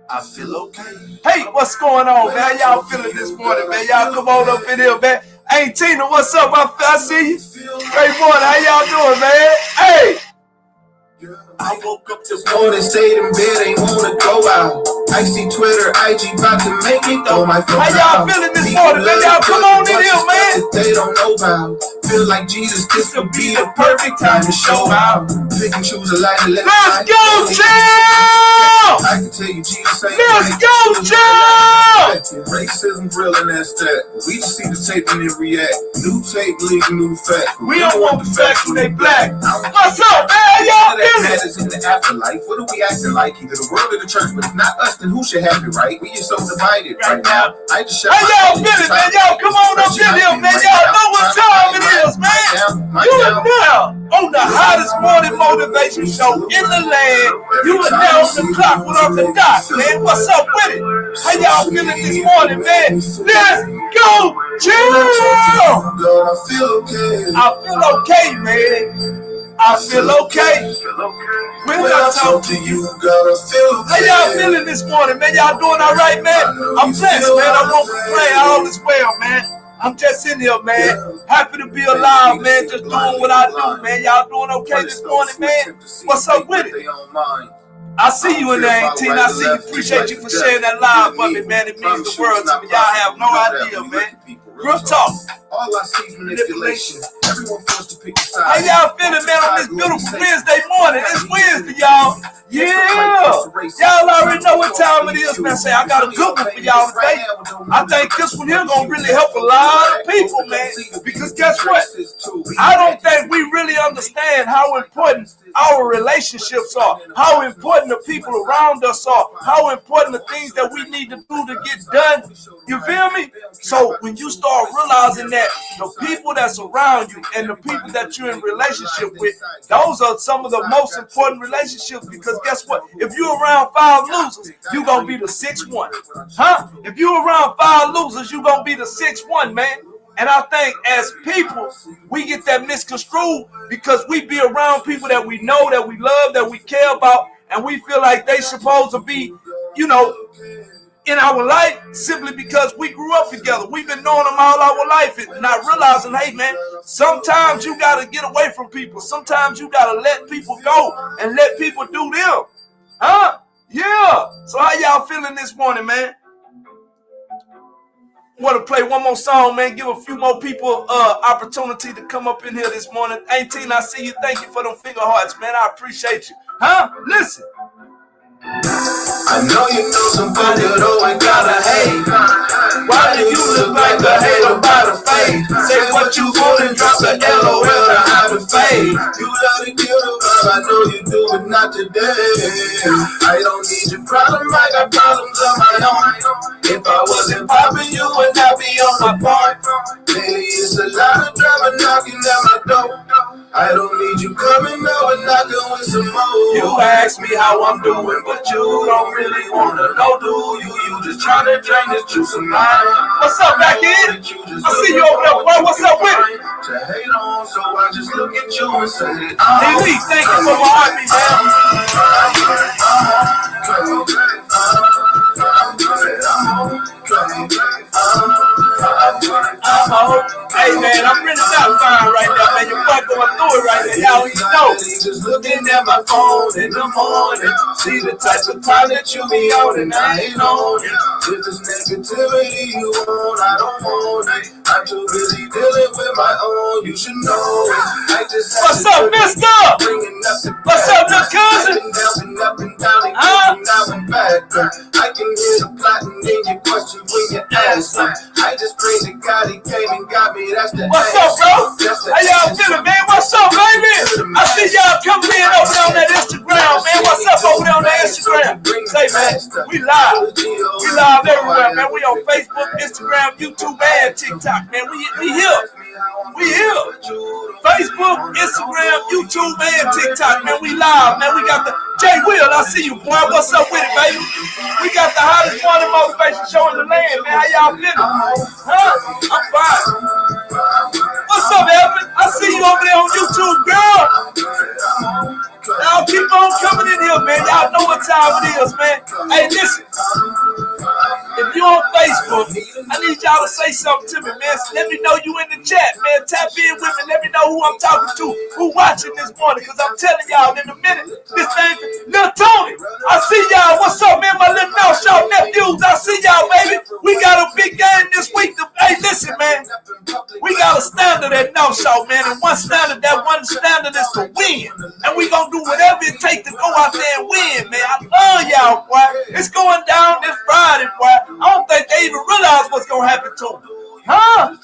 I feel okay. Hey, what's going on, man? How y'all feeling this morning, man? Y'all come on up in here, man. Hey, Tina, what's up? I see you. Great morning. How y'all doing, man? Hey. I woke up this morning, stayed in bed, ain't wanna go out. I see Twitter, IG, about to make it throw my phone. How y'all feeling this morning, man? Y'all come on in here, man. They don't know about. Feel like Jesus, this would be the perfect time to show out. Pick and choose a light and let's go, chill! I can tell you, Jesus ain't let's go, chill! Racism, real, and that's that. We just see the tape and then react. New tape, leaving new facts. We don't want the facts when they black. What's up, man? Y'all matters in the afterlife. What are we acting like? Either the world or the church, but if not us, then who should have it, right? We are so divided right now. I just shut y'all feeling, man? Y'all come on up in here, man. Y'all know what time it is, man. You are now on the hottest morning motivation show in the land. You are now on the clock with Unk'L Doc, man. What's up with it? How y'all feeling this morning, man? Let's go, chill. I feel okay, man. I feel okay. When I talk to you, gotta feel okay. How y'all feeling this morning, man? Y'all doing all right, man? I'm blessed, man. I won't complain. All is well, man. I'm just in here, man. Happy to be alive, man. Just doing what I do, man. Y'all doing okay this morning, man? What's up with it? I see you in there, 18. I see you. Appreciate you for sharing that live for me, man. It means the world to me. Y'all have no idea, man. Real talk. All I see is manipulation. Everyone forced to pick a side. How y'all feeling, man, on this beautiful Wednesday morning? It's Wednesday, y'all. Yeah. Y'all already know what time it is, man. Say, I got a good one for y'all today. I think this one here gonna really help a lot of people, man. Because guess what? I don't think we really understand how important our relationships are, how important the people around us are, how important the things that we need to do to get done. You feel me? So when you start realizing that the people that's around you and the people that you're in relationship with, those are some of the most important relationships, because guess what? If you're around 5 losers, you're going to be the 6th one. Huh? If you're around 5 losers, you're going to be the 6th one, man. And I think as people, we get that misconstrued because we be around people that we know, that we love, that we care about, and we feel like they supposed to be, you know, in our life simply because we grew up together. We've been knowing them all our life and not realizing, hey, man, sometimes you got to get away from people. Sometimes you got to let people go and let people do them. Huh? Yeah. So how y'all feeling this morning, man? Want to play one more song, man. Give a few more people opportunity to come up in here this morning. 18, I see you. Thank you for them finger hearts, man. I appreciate you. Huh? Listen. I know you know somebody that always gotta hate. Why do you look like a hater by the face? Say what you want and drop the LOL to hide the fade. You love to kill the vibe, I know you do, but not today. I don't need your problem, I got problems of my own. If I wasn't popping, you would not be on my phone. Lately it's a lot of drama knocking at my door. I don't need you coming over knocking with some more. You ask me how I'm doing, but you don't really wanna know, do you? You just trying to drain this juice of mine. What's up, back in? I see you over there, boy. What's up with it? To hate on, so I just look at you and say, DB, thank you for my heartbeat, Hey man, I'm really not fine right now, man. Your boy going through it right now. Y'all know. Just looking at my phone in the morning, see the type of time that you be on, and I ain't on it. If it's negativity you want, I don't want it. I'm too busy dealing with my own. You should know it. I just what's up, mister? What's up, little cousin? Up and down and now and back. I can hear the plotting in your questions when you ask. I just pray to God he came and got me. That's the what's up, bro? How y'all feeling, man? What's up, baby? I see y'all coming in over there on that Instagram, man. What's up over there on that Instagram? Say, man, we live. We live everywhere, man. We on Facebook, Instagram, YouTube, and TikTok, man. We here. We here. Facebook, Instagram, YouTube, and TikTok, man. We live, man. We got the Jay Will, I see you, boy. What's up with it, baby? We got the hottest morning motivation show in the land, man. How y'all feeling? Huh? I'm fine. What's up, Evan? I see you over there on YouTube, girl. Y'all keep on coming in here, man. Y'all know what time it is, man. Hey, listen. If you on Facebook, I need y'all to say something to me, man. So let me know you in the chat, man. Tap in with me. Let me know who I'm talking to, who watching this morning. Because I'm telling y'all in a minute, this thing, Lil Tony, I see y'all. What's up, man? My little North Show nephews, I see y'all, baby. We got a big game this week. Hey, listen, man. We got a standard at North Show, man. And one standard is to win. And we going to do whatever it takes to go out there and win, man. I love y'all, boy. It's going down this Friday, boy. I don't think they even realize what's going to happen to them. Huh?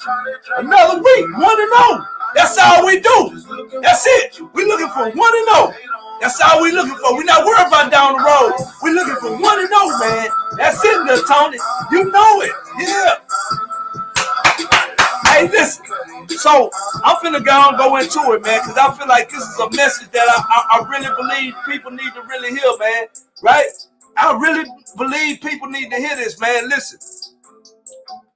Another week, 1-0. That's all we do. That's it. We looking for 1-0. That's all we looking for. We not worried about down the road. We looking for 1-0, man. That's it, Lil Tony. You know it. Yeah. Hey, listen. So I'm finna go into it, man, because I feel like this is a message that I really believe people need to really hear, man. Right? I really believe people need to hear this, man. Listen.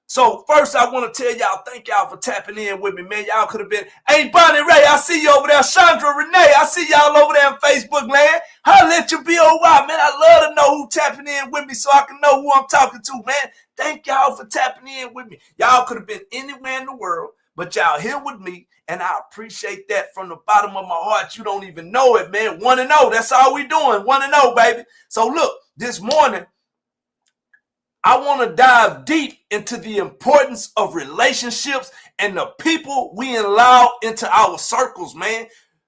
So first, I want to tell y'all, thank y'all for tapping in with me, man. Y'all could have been, hey, Bonnie Ray, I see you over there. Chandra Renee, I see y'all over there on Facebook, land. Holla at your BOY, man. I love to know who tapping in with me so I can know who I'm talking to, man. Thank y'all for tapping in with me. Y'all could have been anywhere in the world, but y'all here with me, and I appreciate that from the bottom of my heart. You don't even know it, man. 1-0, that's all we doing. 1-0, baby. So look, this morning, I want to dive deep into the importance of relationships and the people we allow into our circles, man.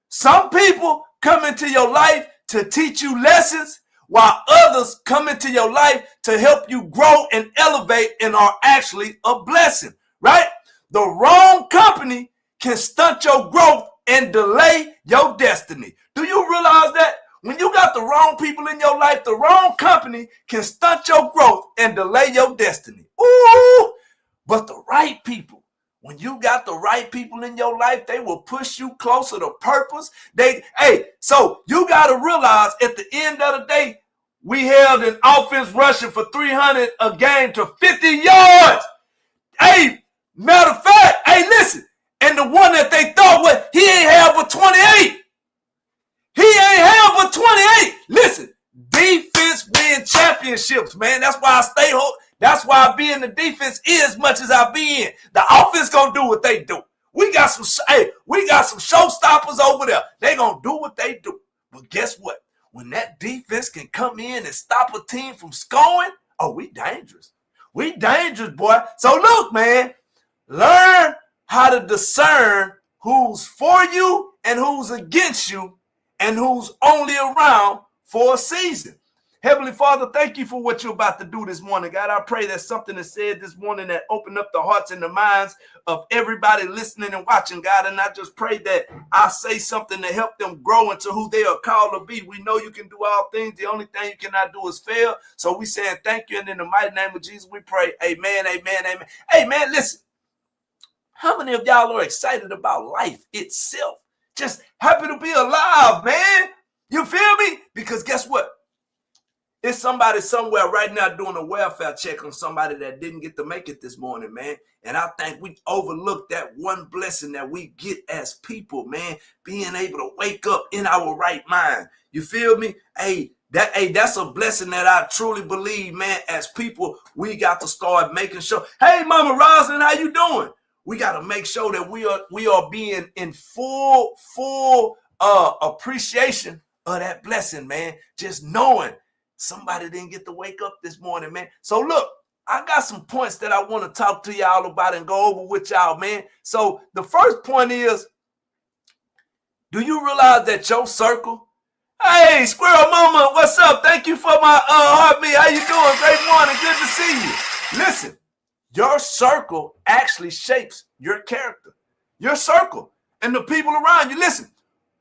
Some people come into your life to teach you lessons, while others come into your life to help you grow and elevate and are actually a blessing, right? The wrong company can stunt your growth and delay your destiny. Do you realize that? When you got the wrong people in your life, the wrong company can stunt your growth and delay your destiny. Ooh, but the right people, when you got the right people in your life, they will push you closer to purpose. So you got to realize at the end of the day, we held an offense rushing for 300 a game to 50 yards. Hey, matter of fact, hey, listen, and the one that they thought was, he ain't have but 28. He ain't have but 28. Listen, defense win championships, man. That's why I stay home. That's why I be in the defense as much as I be in. The offense gonna do what they do. We got some showstoppers over there. They gonna do what they do. But guess what? When that defense can come in and stop a team from scoring, oh, we dangerous. We dangerous, boy. So look, man, learn how to discern who's for you and who's against you, and who's only around for a season. Heavenly Father, thank you for what you're about to do this morning. God, I pray that something is said this morning that opened up the hearts and the minds of everybody listening and watching, God. And I just pray that I say something to help them grow into who they are called to be. We know you can do all things. The only thing you cannot do is fail. So we saying thank you. And in the mighty name of Jesus, we pray. Amen, amen, amen. Hey, man, listen. How many of y'all are excited about life itself? Just happy to be alive, man. You feel me? Because guess what? It's somebody somewhere right now doing a welfare check on somebody that didn't get to make it this morning, man. And I think we overlooked that one blessing that we get as people, man. Being able to wake up in our right mind. You feel me? That's a blessing that I truly believe, man. As people, we got to start making sure. Hey, Mama Roslyn, how you doing? We got to make sure that we are being in full appreciation of that blessing, man. Just knowing somebody didn't get to wake up this morning, man. So look, I got some points that I want to talk to y'all about and go over with y'all, man. So the first point is, do you realize that your circle? Hey, Squirrel Mama, what's up? Thank you for my heartbeat. How you doing? Great morning. Good to see you. Listen. Your circle actually shapes your character. Your circle and the people around you. Listen,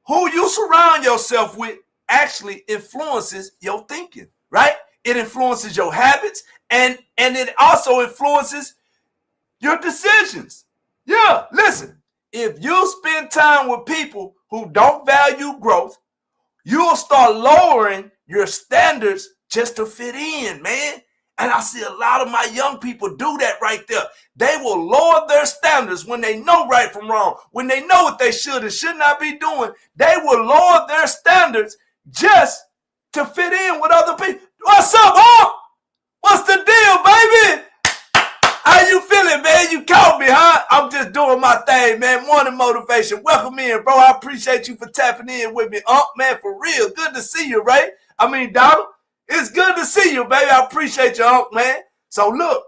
who you surround yourself with actually influences your thinking, right? It influences your habits and it also influences your decisions. Yeah, listen, if you spend time with people who don't value growth, you'll start lowering your standards just to fit in, man. And I see a lot of my young people do that right there. They will lower their standards when they know right from wrong, when they know what they should and should not be doing. They will lower their standards just to fit in with other people. What's up, huh? What's the deal, baby? How you feeling, man? You caught me, huh? I'm just doing my thing, man. Morning motivation. Welcome in, bro. I appreciate you for tapping in with me. Man, for real. Good to see you, right? I mean, Donald, it's good to see you, baby. I appreciate you, man. So look,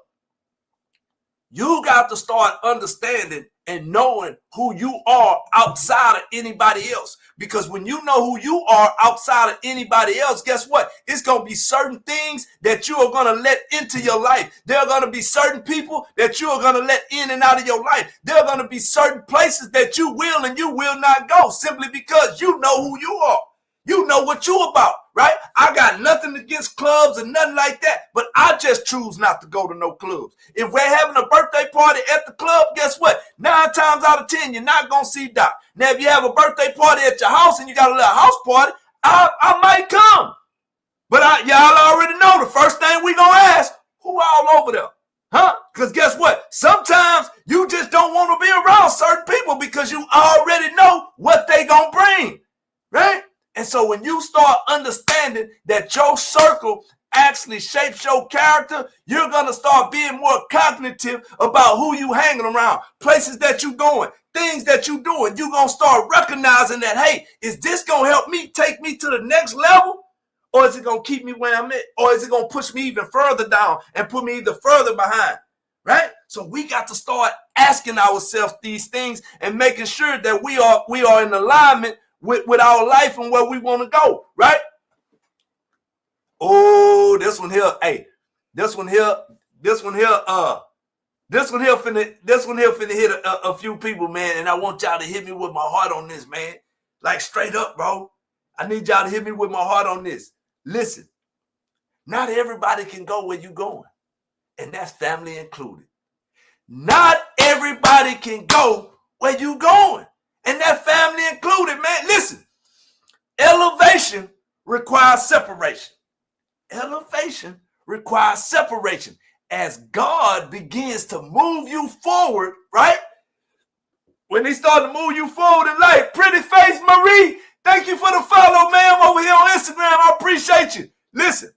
you got to start understanding and knowing who you are outside of anybody else. Because when you know who you are outside of anybody else, guess what? It's going to be certain things that you are going to let into your life. There are going to be certain people that you are going to let in and out of your life. There are going to be certain places that you will and you will not go simply because you know who you are. You know what you about, right? I got nothing against clubs and nothing like that, but I just choose not to go to no clubs. If we're having a birthday party at the club, guess what? 9 times out of 10, you're not going to see Doc. Now, if you have a birthday party at your house and you got a little house party, I might come. But y'all already know the first thing we going to ask, who all over there? Huh? Because guess what? Sometimes you just don't want to be around certain people because you already know what they going to bring, right? And so when you start understanding that your circle actually shapes your character, you're going to start being more cognitive about who you hanging around, places that you going, things that you doing. You're going to start recognizing that, hey, is this going to help me take me to the next level? Or is it going to keep me where I'm at? Or is it going to push me even further down and put me even further behind? Right? So we got to start asking ourselves these things and making sure that we are in alignment with our life and where we want to go, right? Oh, this one here finna hit a few people, man, and I want y'all to hit me with my heart on this, man. Like straight up, bro. I need y'all to hit me with my heart on this. Listen, not everybody can go where you going, and that's family included. Not everybody can go where you going. And that family included, man. Listen, elevation requires separation. Elevation requires separation. As God begins to move you forward, right? When he started to move you forward in life, pretty face Marie, thank you for the follow, ma'am, over here on Instagram. I appreciate you. Listen,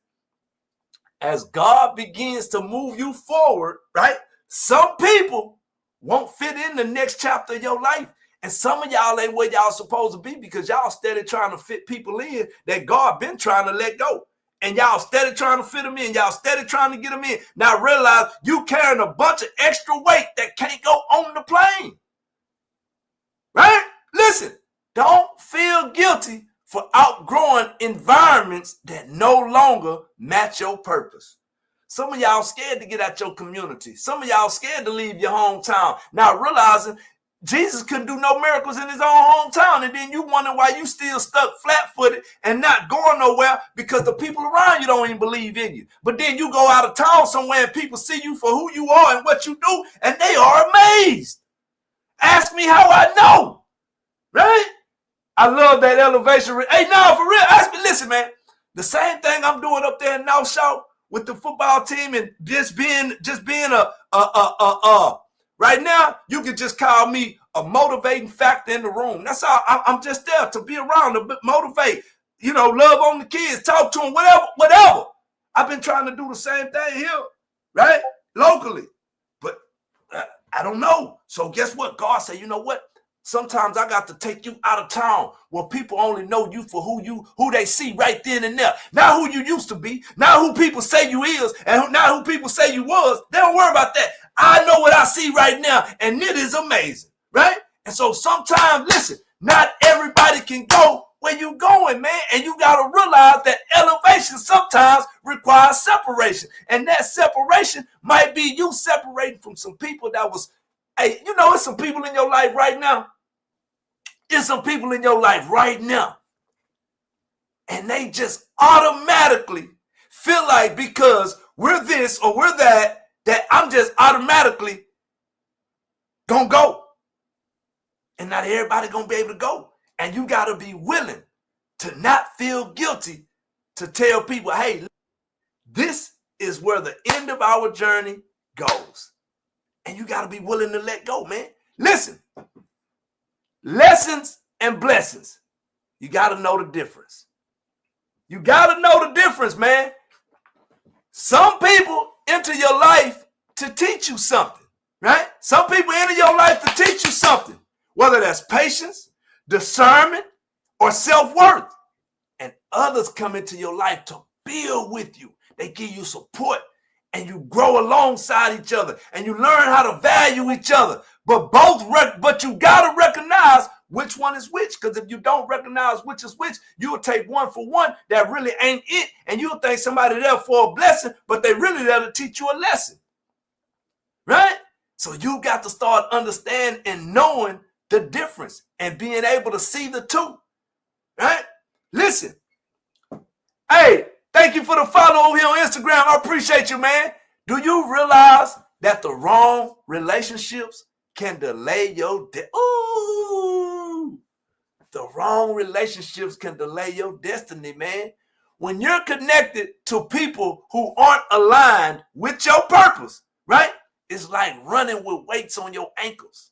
as God begins to move you forward, right? Some people won't fit in the next chapter of your life. And some of y'all ain't where y'all supposed to be because y'all steady trying to fit people in that God been trying to let go. And y'all steady trying to fit them in. Y'all steady trying to get them in. Now realize you carrying a bunch of extra weight that can't go on the plane. Right? Listen, don't feel guilty for outgrowing environments that no longer match your purpose. Some of y'all scared to get out your community. Some of y'all scared to leave your hometown. Now realizing Jesus couldn't do no miracles in his own hometown. And then you wonder why you still stuck flat-footed and not going nowhere because the people around you don't even believe in you. But then you go out of town somewhere and people see you for who you are and what you do, and they are amazed. Ask me how I know, right? I love that elevation. Hey, no, for real, ask me. Listen, man, the same thing I'm doing up there in North Shore with the football team and just being right now, you can just call me a motivating factor in the room. That's all. I'm just there to be around, to motivate, love on the kids, talk to them, whatever. I've been trying to do the same thing here, right? Locally. But I don't know. So guess what? God said, you know what? Sometimes I got to take you out of town where people only know you for who they see right then and there. Not who you used to be, not who people say you is, and not who people say you was. They don't worry about that. I know what I see right now, and it is amazing, right? And so sometimes, listen, not everybody can go where you going, man. And you got to realize that elevation sometimes requires separation. And that separation might be you separating from some people that was, hey, it's some people in your life right now. There's some people in your life right now. And they just automatically feel like because we're this or we're that I'm just automatically gonna go. And not everybody gonna be able to go. And you gotta be willing to not feel guilty to tell people, hey, this is where the end of our journey goes. And you got to be willing to let go, man. Listen, lessons and blessings. You got to know the difference. You got to know the difference, man. Some people enter your life to teach you something, right? Some people enter your life to teach you something, whether that's patience, discernment, or self-worth. And others come into your life to build with you. They give you support, and you grow alongside each other, and you learn how to value each other. But you got to recognize which one is which, because if you don't recognize which is which, you will take one for one that really ain't it, and you'll think somebody there for a blessing, but they really there to teach you a lesson, right? So you got to start understanding and knowing the difference and being able to see the two, right? Listen, hey, thank you for the follow over here on Instagram. I appreciate you, man. Do you realize that the wrong relationships can delay your Ooh, the wrong relationships can delay your destiny, man. When you're connected to people who aren't aligned with your purpose, right? It's like running with weights on your ankles.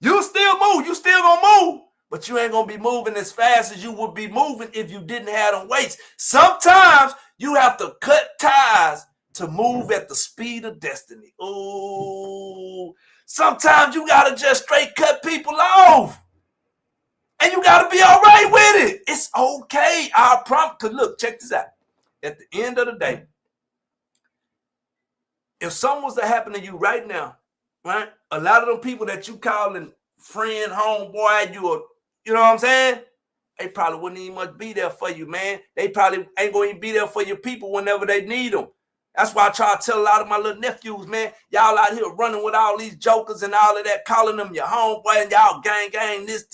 You still move, you still gonna move, but you ain't gonna be moving as fast as you would be moving if you didn't have them weights. Sometimes you have to cut ties to move at the speed of destiny. Ooh, sometimes you gotta just straight cut people off. And you gotta be all right with it. It's okay. I promise. Cause look, check this out. At the end of the day, if something was to happen to you right now, right? A lot of them people that you calling friend, homeboy, you know what I'm saying? They probably wouldn't even much be there for you, man. They probably ain't going to be there for your people whenever they need them. That's why I try to tell a lot of my little nephews, man, y'all out here running with all these jokers and all of that, calling them your homeboy and y'all gang, this,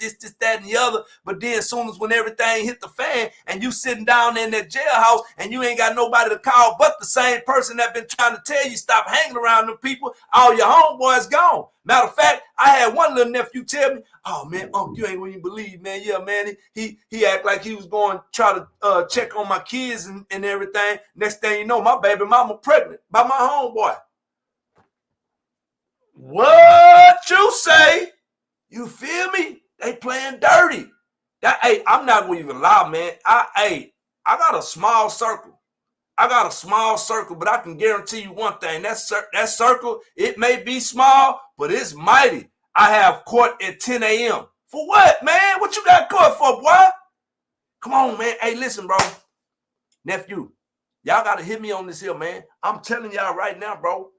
that, and the other. But then as soon as when everything hit the fan and you sitting down in that jailhouse and you ain't got nobody to call but the same person that been trying to tell you stop hanging around them people, all your homeboys gone. Matter of fact, I had one little nephew tell me, oh, man, you ain't even believe, man. Yeah, man, he act like he was going to try to check on my kids and everything. Next thing you know, my baby mama pregnant by my homeboy. What you say? You feel me? They playing dirty. Hey, I'm not going to even lie, man. I got a small circle. But I can guarantee you one thing. That circle, it may be small, but it's mighty. I have court at 10 a.m. For what, man? What you got court for, boy? Come on, man. Hey, listen, bro. Nephew, y'all got to hit me on this here, man. I'm telling y'all right now, bro.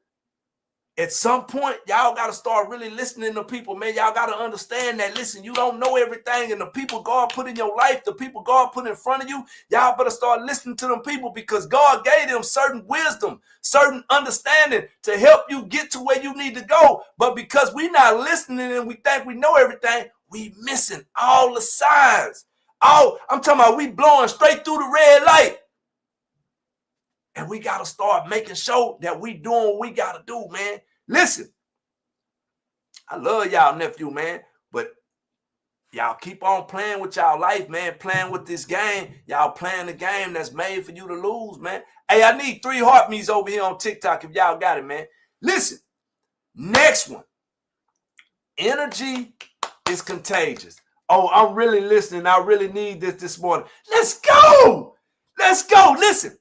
At some point, y'all got to start really listening to people, man. Y'all got to understand that, listen, you don't know everything, and the people God put in your life, the people God put in front of you, y'all better start listening to them people because God gave them certain wisdom, certain understanding to help you get to where you need to go. But because we not listening and we think we know everything, we missing all the signs. I'm talking about we blowing straight through the red light. And we got to start making sure that we doing what we got to do, man. Listen, I love y'all, nephew, man, but y'all keep on playing with y'all life, man, playing with this game. Y'all playing the game that's made for you to lose, man. Hey, I need 3 heart me's over here on TikTok if y'all got it, man. Listen, next one. Energy is contagious. Oh, I'm really listening. I really need this morning. Let's go. Listen.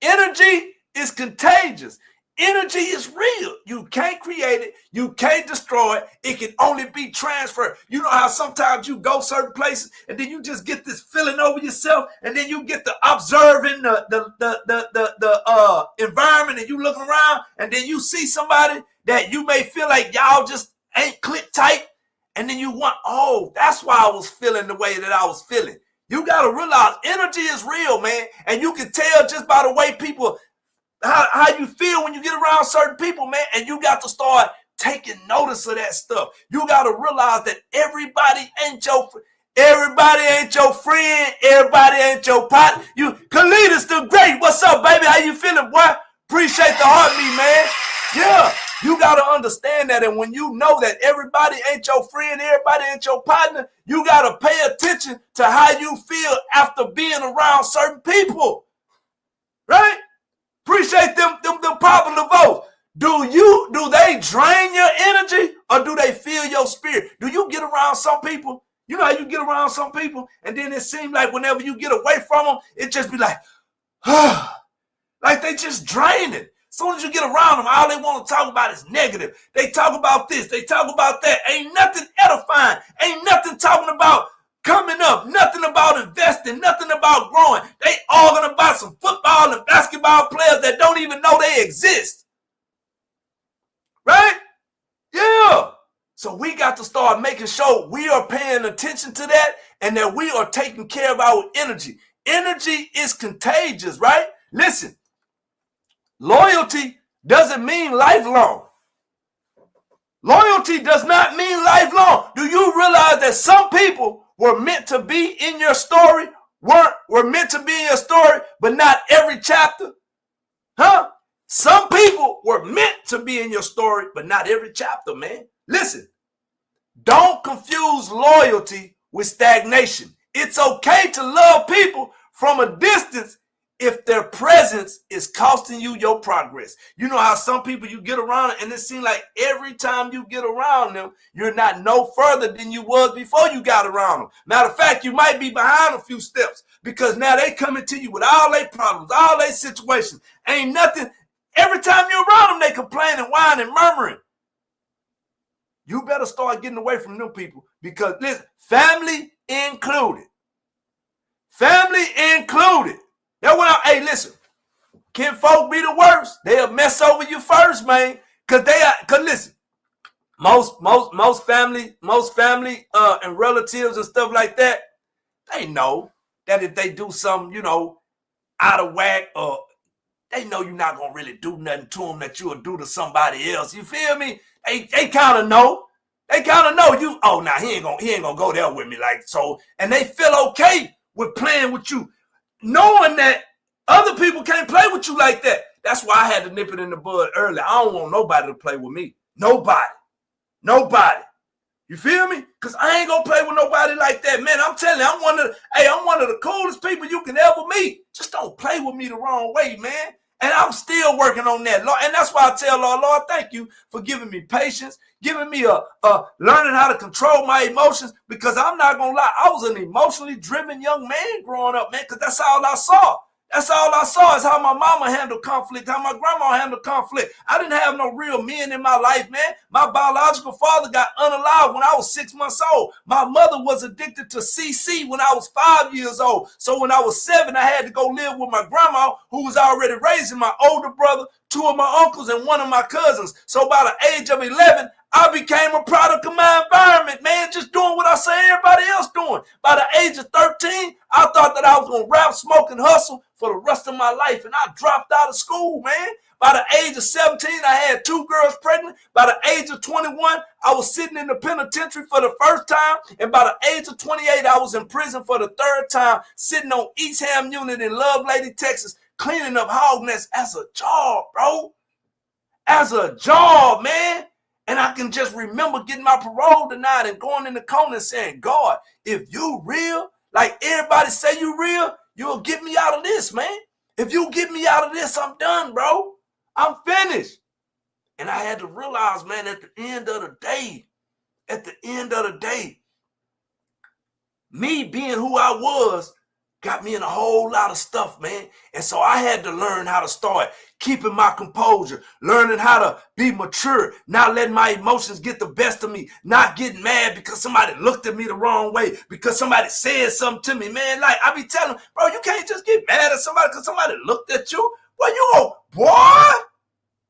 Energy is contagious. Energy is real. You can't create it. You can't destroy it. It can only be transferred. You know how sometimes you go certain places and then you just get this feeling over yourself and then you get to observing the environment and you looking around and then you see somebody that you may feel like y'all just ain't click tight and then you want, oh, that's why I was feeling the way that I was feeling. You got to realize energy is real, man. And you can tell just by the way people, how you feel when you get around certain people, man. And you got to start taking notice of that stuff. You got to realize that everybody ain't your friend. Everybody ain't your partner. Khalid's the great. What's up, baby? How you feeling, boy? Appreciate the heartbeat, man. Yeah. You got to understand that. And when you know that everybody ain't your friend, everybody ain't your partner, you got to pay attention to how you feel after being around certain people. Right? Appreciate them popular votes. Do they drain your energy or do they fill your spirit? Do you get around some people? You know how you get around some people and then it seems like whenever you get away from them, it just be like, like they just drain it. As soon as you get around them, all they want to talk about is negative. They talk about this, they talk about that. Ain't nothing edifying. Ain't nothing talking about coming up, nothing about investing, nothing about growing. They arguing about some football and basketball players that don't even know they exist. Right? Yeah. So we got to start making sure we are paying attention to that and that we are taking care of our energy. Energy is contagious, right? Listen, loyalty doesn't mean lifelong. Loyalty does not mean lifelong. Do you realize that some people were meant to be in your story, were meant to be in your story, but not every chapter? Huh? Some people were meant to be in your story, but not every chapter, man. Listen, don't confuse loyalty with stagnation. It's okay to love people from a distance if their presence is costing you your progress. You know how some people you get around and it seems like every time you get around them, you're not no further than you was before you got around them. Matter of fact, you might be behind a few steps because now they coming to you with all their problems, all their situations. Ain't nothing. Every time you're around them, they complaining, whining, murmuring. You better start getting away from them people because, listen, family included. Family included. That's what hey, listen, can folk be the worst? They'll mess over you first, man. Cause listen, most family and relatives and stuff like that, they know that if they do something, out of whack, or they know you're not gonna really do nothing to them that you'll do to somebody else. You feel me? They kind of know. They kind of know you. Oh, now he ain't gonna go there with me like so, and they feel okay with playing with you, knowing that other people can't play with you like that. That's why I had to nip it in the bud early. I don't want nobody to play with me. Nobody. You feel me? Because I ain't gonna play with nobody like that, man. I'm telling you, I'm one of the coolest people you can ever meet. Just don't play with me the wrong way, man. And I'm still working on that, Lord. And that's why I tell Lord, thank you for giving me patience, giving me learning how to control my emotions. Because I'm not gonna lie, I was an emotionally driven young man growing up, man. Because that's all I saw. That's all I saw is how my mama handled conflict, how my grandma handled conflict. I didn't have no real men in my life, man. My biological father got unalive when I was 6 months old. My mother was addicted to CC when I was 5 years old. So when I was 7, I had to go live with my grandma, who was already raising my older brother, 2 of my uncles, and 1 of my cousins. So by the age of 11, I became a product of my environment, man, just doing what I say everybody else doing. By the age of 13, I thought that I was going to rap, smoke, and hustle for the rest of my life, and I dropped out of school, man. By the age of 17, I had 2 girls pregnant. By the age of 21, I was sitting in the penitentiary for the first time, and by the age of 28, I was in prison for the 3rd time, sitting on East Ham Unit in Lovelady, Texas, cleaning up hog nests as a job, bro. As a job, man. And I can just remember getting my parole denied and going in the corner and saying, God, if you real, like everybody say you real, you'll get me out of this, man. If you get me out of this, I'm done, bro. I'm finished. And I had to realize, man, at the end of the day, me being who I was got me in a whole lot of stuff, man. And so I had to learn how to start keeping my composure, learning how to be mature, not letting my emotions get the best of me, not getting mad because somebody looked at me the wrong way, because somebody said something to me, man. Like I be telling, bro, you can't just get mad at somebody because somebody looked at you. Well, you go, boy,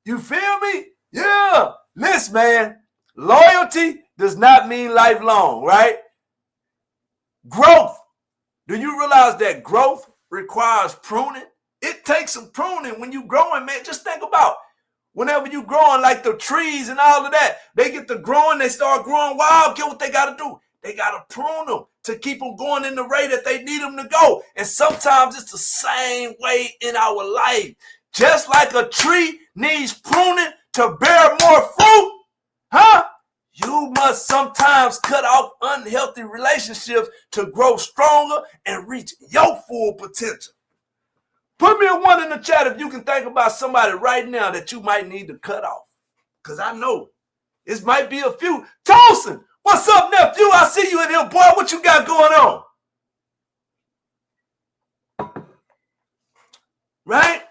you feel me? Yeah. Listen, man, loyalty does not mean lifelong, right? Growth. Do you realize that growth requires pruning? It takes some pruning when you growing, man. Just think about whenever you growing, like the trees and all of that, they get to growing, they start growing wild. Get what they got to do? They got to prune them to keep them going in the rate that they need them to go. And sometimes it's the same way in our life. Just like a tree needs pruning to bear more fruit, huh? You must sometimes cut off unhealthy relationships to grow stronger and reach your full potential. Put me a 1 in the chat if you can think about somebody right now that you might need to cut off. Because I know this might be a few. Tolson, what's up, nephew? I see you in here, boy. What you got going on? Right?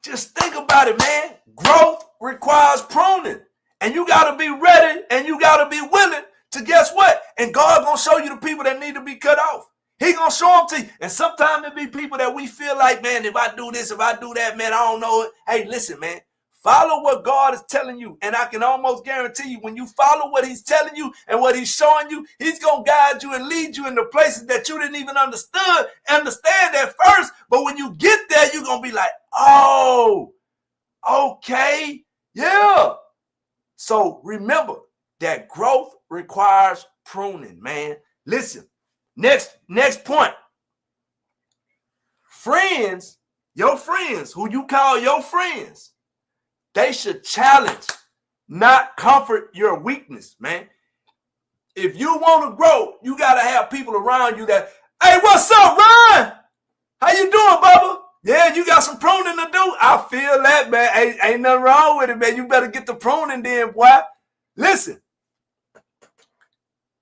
Just think about it, man. Growth requires pruning. And you got to be ready and you got to be willing to guess what? And God going to show you the people that need to be cut off. He going to show them to you. And sometimes it be people that we feel like, man, if I do this, if I do that, man, I don't know it. Hey, listen, man. Follow what God is telling you. And I can almost guarantee you, when you follow what he's telling you and what he's showing you, he's going to guide you and lead you into places that you didn't even understand at first. But when you get there, you're going to be like, oh, okay, yeah. So remember that growth requires pruning, man. Listen, next point. Friends, your friends, who you call your friends, they should challenge, not comfort your weakness, man. If you want to grow, you got to have people around you that, hey, what's up, Ryan? How you doing, Bubba? Yeah, you got some pruning to do. I feel that, man. Ain't nothing wrong with it, man. You better get the pruning then, boy. Listen,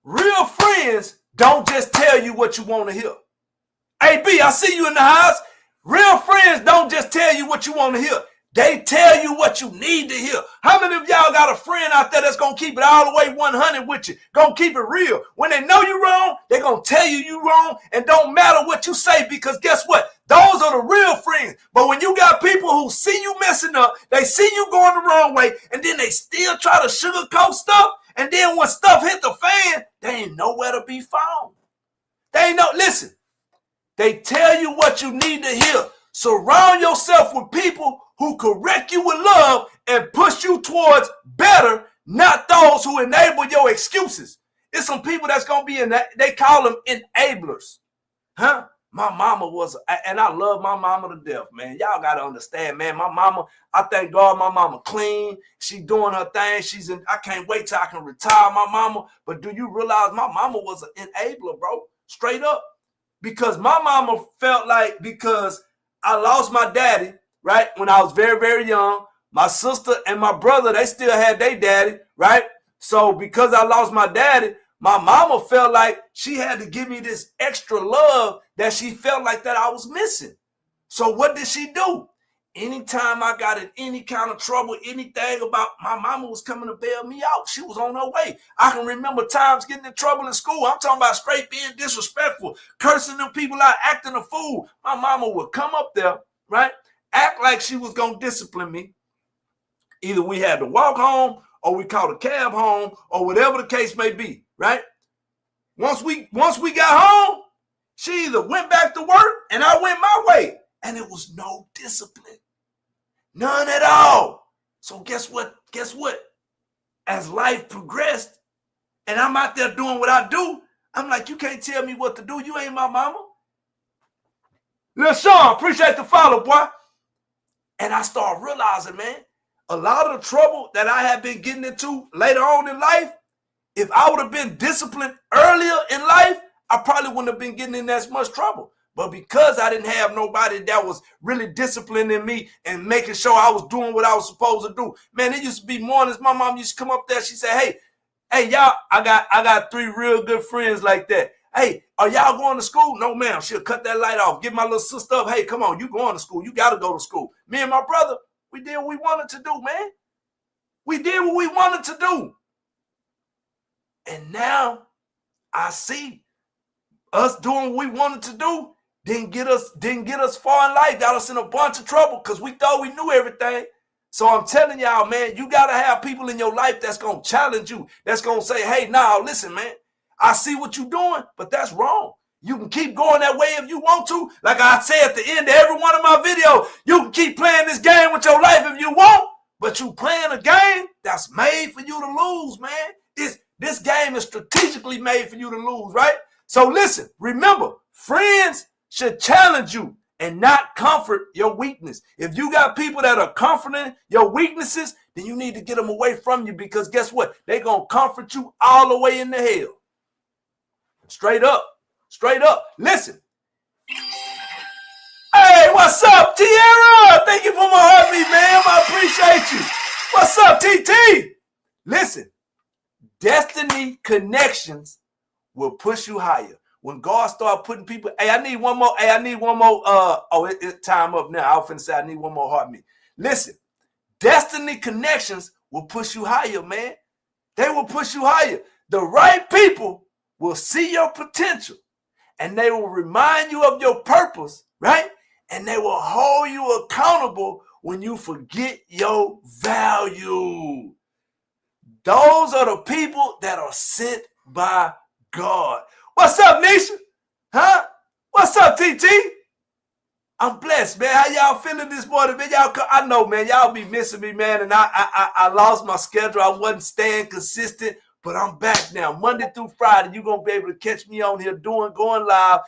real friends don't just tell you what you want to hear. Hey, B, I see you in the house. Real friends don't just tell you what you want to hear. They tell you what you need to hear. How many of y'all got a friend out there that's going to keep it all the way 100 with you? Going to keep it real. When they know you're wrong, they're going to tell you wrong, and don't matter what you say, because guess what? Those are the real friends. But when you got people who see you messing up, they see you going the wrong way, and then they still try to sugarcoat stuff, and then when stuff hit the fan, they ain't nowhere to be found. They ain't no, listen, they tell you what you need to hear. Surround yourself with people who correct you with love and push you towards better, not those who enable your excuses. It's some people that's going to be in that, they call them enablers. Huh? My mama was, and I love my mama to death, man. Y'all got to understand, man. My mama, I thank God my mama clean. She doing her thing. She's in, I can't wait till I can retire my mama. But do you realize my mama was an enabler, bro? Straight up. Because my mama felt like, because I lost my daddy, right, when I was very, very young. My sister and my brother, they still had their daddy, right? So because I lost my daddy, my mama felt like she had to give me this extra love that she felt like that I was missing. So what did she do? Anytime I got in any kind of trouble, anything about, my mama was coming to bail me out. She was on her way. I can remember times getting in trouble in school. I'm talking about straight being disrespectful, cursing them people out, acting a fool. My mama would come up there, right? Act like she was going to discipline me. Either we had to walk home or we called a cab home or whatever the case may be, right? Once we got home, she either went back to work and I went my way. And it was no discipline. None at all. So guess what? As life progressed and I'm out there doing what I do, I'm like, you can't tell me what to do. You ain't my mama. Lil Sean, appreciate the follow, boy. And I started realizing, man, a lot of the trouble that I have been getting into later on in life, if I would have been disciplined earlier in life, I probably wouldn't have been getting in as much trouble. But because I didn't have nobody that was really disciplining me and making sure I was doing what I was supposed to do, man, it used to be mornings. My mom used to come up there. She said, hey, y'all, I got 3 real good friends like that. Hey, are y'all going to school? No, ma'am. She'll cut that light off. Give my little sister up. Hey, come on, you going to school. You got to go to school. Me and my brother, we did what we wanted to do, man. We did what we wanted to do. And now I see us doing what we wanted to do didn't get us far in life, got us in a bunch of trouble because we thought we knew everything. So I'm telling y'all, man, you got to have people in your life that's going to challenge you, that's going to say, hey, now listen, man, I see what you're doing, but that's wrong. You can keep going that way if you want to. Like I say at the end of every one of my videos, you can keep playing this game with your life if you want, but you playing a game that's made for you to lose, man. This game is strategically made for you to lose, right? So listen, remember, friends should challenge you and not comfort your weakness. If you got people that are comforting your weaknesses, then you need to get them away from you, because guess what? They're going to comfort you all the way into hell. Straight up. Straight up. Listen. What's up, Tierra? Thank you for my heartbeat, ma'am. I appreciate you. What's up, TT? Listen, destiny connections will push you higher. When God start putting people, hey, I need one more. It's time up now. I was finna say I need one more heartbeat. Listen, destiny connections will push you higher, man. They will push you higher. The right people will see your potential and they will remind you of your purpose, right? And they will hold you accountable when you forget your value. Those are the people that are sent by God. What's up, Nisha? Huh? What's up, TT? I'm blessed, man. How y'all feeling this morning, man? I know, man, y'all be missing me, man, and I lost my schedule. I wasn't staying consistent, but I'm back now. Monday through Friday, you're going to be able to catch me on here going live,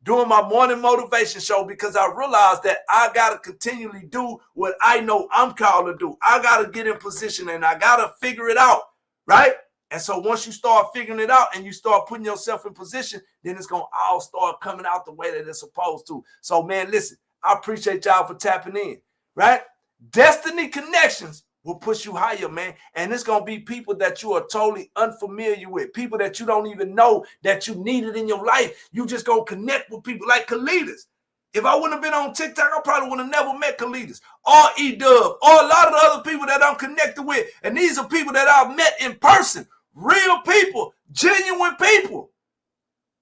doing my morning motivation show, because I realized that I got to continually do what I know I'm called to do. I got to get in position, and I got to figure it out, right? And so once you start figuring it out and you start putting yourself in position, then it's going to all start coming out the way that it's supposed to. So, man, listen, I appreciate y'all for tapping in, right? Destiny connections will push you higher, man. And it's going to be people that you are totally unfamiliar with, people that you don't even know that you needed in your life. You just going to connect with people like Kalidas. If I wouldn't have been on TikTok, I probably would have never met Kalidas or E-Dub or a lot of the other people that I'm connected with. And these are people that I've met in person. Real people, genuine people.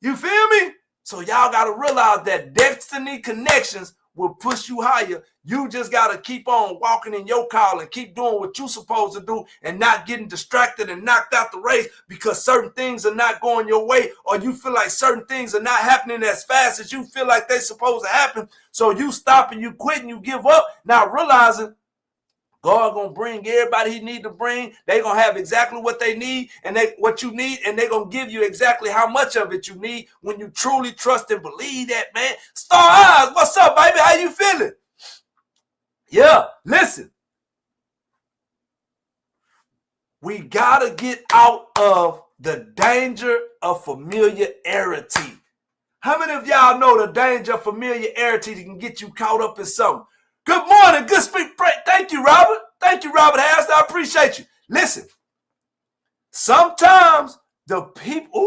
You feel me? So y'all got to realize that destiny connections will push you higher. You just got to keep on walking in your call and keep doing what you're supposed to do and not getting distracted and knocked out the race because certain things are not going your way, or you feel like certain things are not happening as fast as you feel like they're supposed to happen. So you stop and you quit and you give up, not realizing God gonna bring everybody he need to bring. They gonna have exactly what they need and what you need, and they gonna give you exactly how much of it you need when you truly trust and believe that, man. Star Eyes, what's up, baby? How you feeling? Yeah, listen. We gotta get out of the danger of familiarity. How many of y'all know the danger of familiarity can get you caught up in something? Good morning, good speak. Thank you, Robert. Thank you, Robert Harris. I appreciate you. Listen, sometimes the people,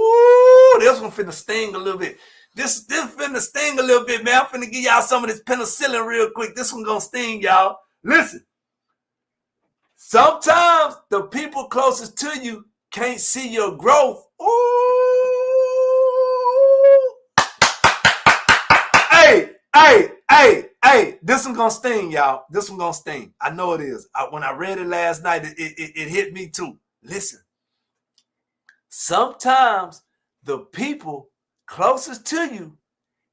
this one finna sting a little bit. This finna sting a little bit, man. I'm finna give y'all some of this penicillin real quick. This one gonna sting, y'all. Listen, sometimes the people closest to you can't see your growth. Hey, this one gonna sting, y'all. This one gonna sting. I know it is. When I read it last night, it hit me too. Listen, sometimes the people closest to you,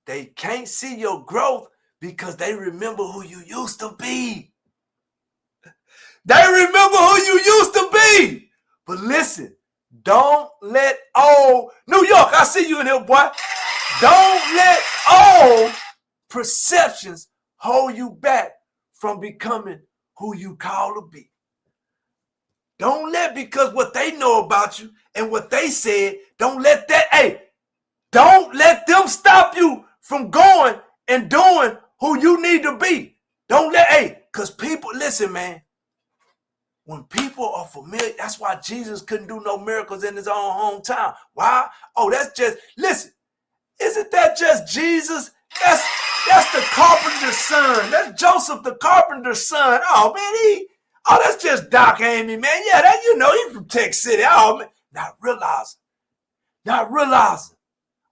they can't see your growth because they remember who you used to be. They remember who you used to be. But listen, don't let old New York, I see you in here, boy. Don't let old perceptions hold you back from becoming who you call to be. Don't let, because what they know about you and what they said, don't let them stop you from going and doing who you need to be. Don't let, because people, listen, man, when people are familiar, that's why Jesus couldn't do no miracles in his own hometown. Why? That's just, listen, isn't that just Jesus? That's the carpenter's son. That's Joseph, the carpenter's son. Oh, man, that's just Doc Amy, man. Yeah, he's from Tech City. Oh, man. Not realizing.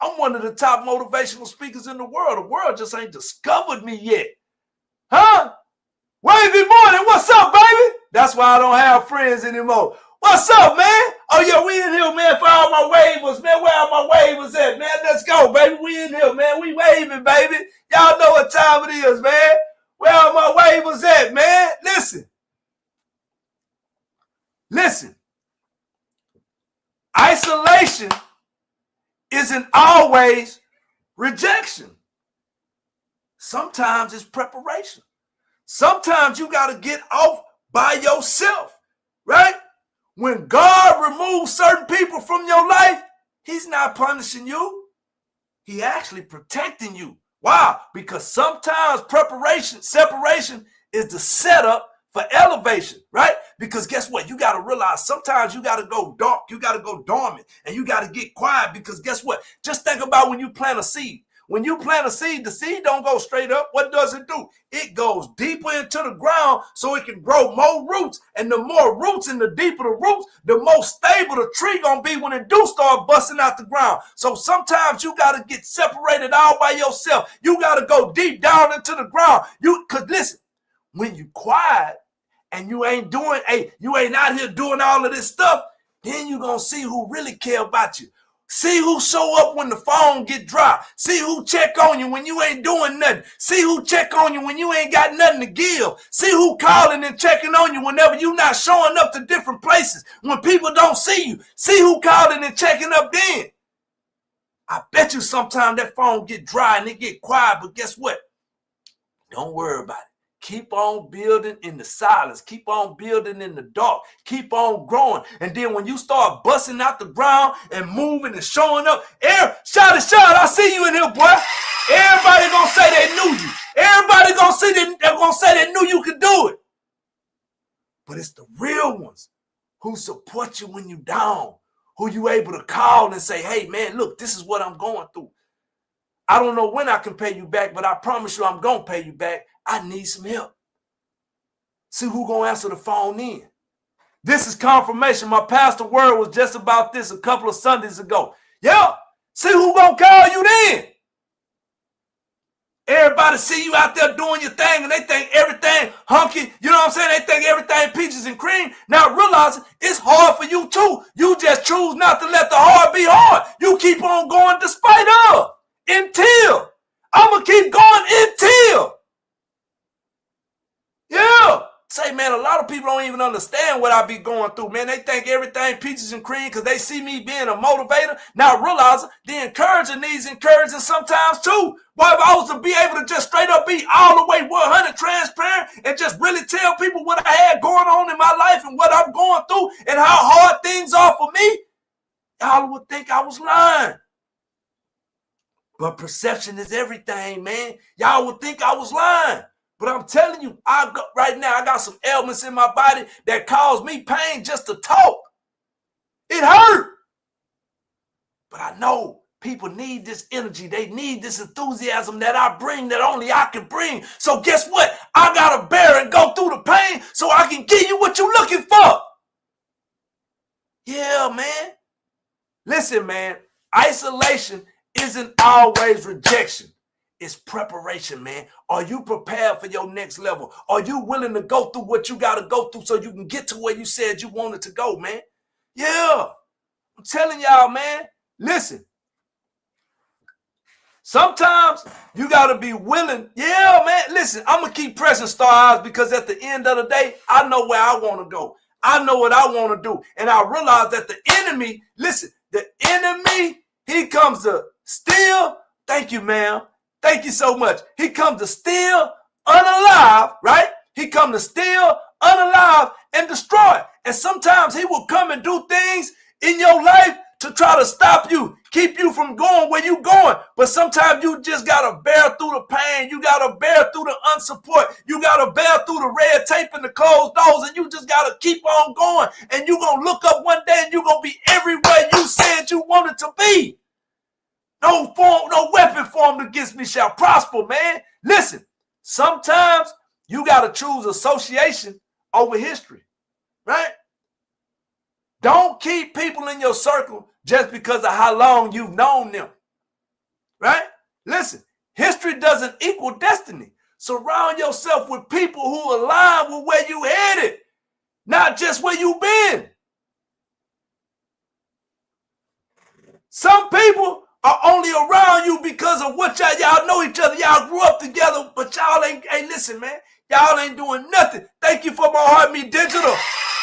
I'm one of the top motivational speakers in the world. The world just ain't discovered me yet. Huh? Wavy morning, what's up, baby? That's why I don't have friends anymore. What's up, man? Oh, yeah, we in here, man, for all my wavers, man. Where are my wavers at, man? Let's go, baby. We in here, man. We waving, baby. Y'all know what time it is, man. Where are my wavers at, man? Listen. Isolation isn't always rejection. Sometimes it's preparation. Sometimes you got to get off by yourself, right? When God removes certain people from your life, he's not punishing you. He actually protecting you Why? Because sometimes separation is the setup for elevation, right? Because guess what? You got to realize sometimes you got to go dark, you got to go dormant, and you got to get quiet because guess what? Just think about when you plant a seed. When you plant a seed, the seed don't go straight up. What does it do? It goes deeper into the ground so it can grow more roots. And the more roots and the deeper the roots, the more stable the tree gonna be when it do start busting out the ground. So sometimes you gotta get separated all by yourself. You gotta go deep down into the ground. Cause listen, when you quiet and you ain't out here doing all of this stuff, then you gonna see who really care about you. See who show up when the phone get dry. See who check on you when you ain't doing nothing. See who check on you when you ain't got nothing to give. See who calling and checking on you whenever you not showing up to different places. When people don't see you. See who calling and checking up then. I bet you sometimes that phone get dry and it get quiet, but guess what? Don't worry about it. Keep on building in the silence. Keep on building in the dark. Keep on growing. And then when you start busting out the ground and moving and showing up, shout, I see you in here, boy. Everybody gonna say they knew you. Everybody gonna say they knew you could do it. But it's the real ones who support you when you down, who you able to call and say, hey, man, look, this is what I'm going through. I don't know when I can pay you back, but I promise you I'm gonna pay you back. I need some help. See who gonna answer the phone in. This is confirmation. My pastor word was just about this a couple of Sundays ago. Yeah, see who gonna call you then. Everybody see you out there doing your thing and they think everything hunky, you know what I'm saying? They think everything peaches and cream. Now realizing it's hard for you too. You just choose not to let the hard be hard. You keep on going despite of. Until. I'm gonna keep going until. Yeah. Say, man, a lot of people don't even understand what I be going through, man. They think everything peaches and cream because they see me being a motivator. Now realizing the encourager needs encouraging sometimes too. Why, if I was to be able to just straight up be all the way 100 transparent and just really tell people what I had going on in my life and what I'm going through and how hard things are for me, y'all would think I was lying. But perception is everything, man. Y'all would think I was lying. But I'm telling you, right now, I got some ailments in my body that cause me pain just to talk. It hurt. But I know people need this energy. They need this enthusiasm that I bring that only I can bring. So guess what? I got to bear and go through the pain so I can give you what you're looking for. Yeah, man. Listen, man, isolation isn't always rejection. It's preparation, man. Are you prepared for your next level? Are you willing to go through what you got to go through so you can get to where you said you wanted to go, man? Yeah. I'm telling y'all, man. Listen. Sometimes you got to be willing. Yeah, man. Listen, I'm going to keep pressing star eyes because at the end of the day, I know where I want to go. I know what I want to do. And I realize that the enemy, listen, the enemy, he comes to steal. Thank you, ma'am. Thank you so much. He comes to steal, unalive, right? He comes to steal, unalive, and destroy. And sometimes he will come and do things in your life to try to stop you, keep you from going where you're going. But sometimes you just got to bear through the pain. You got to bear through the unsupport. You got to bear through the red tape and the closed doors. And you just got to keep on going. And you're going to look up one day and you're going to be everywhere you said you wanted to be. No weapon formed against me shall prosper, man. Listen, sometimes you got to choose association over history, right? Don't keep people in your circle just because of how long you've known them, right? Listen, history doesn't equal destiny. Surround yourself with people who align with where you headed, not just where you've been. Some people are only around you because of what y'all know each other. Y'all grew up together, but y'all ain't, hey, listen, man, y'all ain't doing nothing. Thank you for my heart, me digital.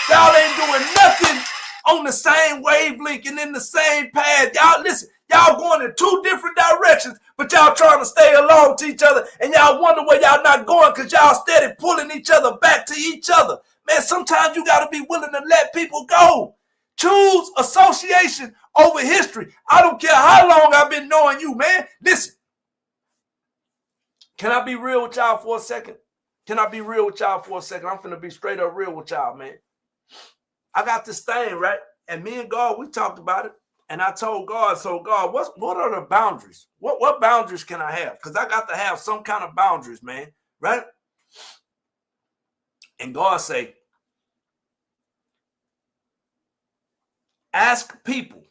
Y'all ain't doing nothing on the same wavelength and in the same path. Y'all, listen, y'all going in two different directions, but y'all trying to stay along to each other, and y'all wonder where y'all not going because y'all steady pulling each other back to each other. Man, sometimes you got to be willing to let people go. Choose association over history. I don't care how long I've been knowing you, man. Listen, Can I be real with y'all for a second? Can I be real with y'all for a second? I'm finna be straight up real with y'all, man. I got this thing, right? And me and God, we talked about it. And I told God, so God, what are the boundaries? What boundaries can I have? Because I got to have some kind of boundaries, man, right? And God say, ask people.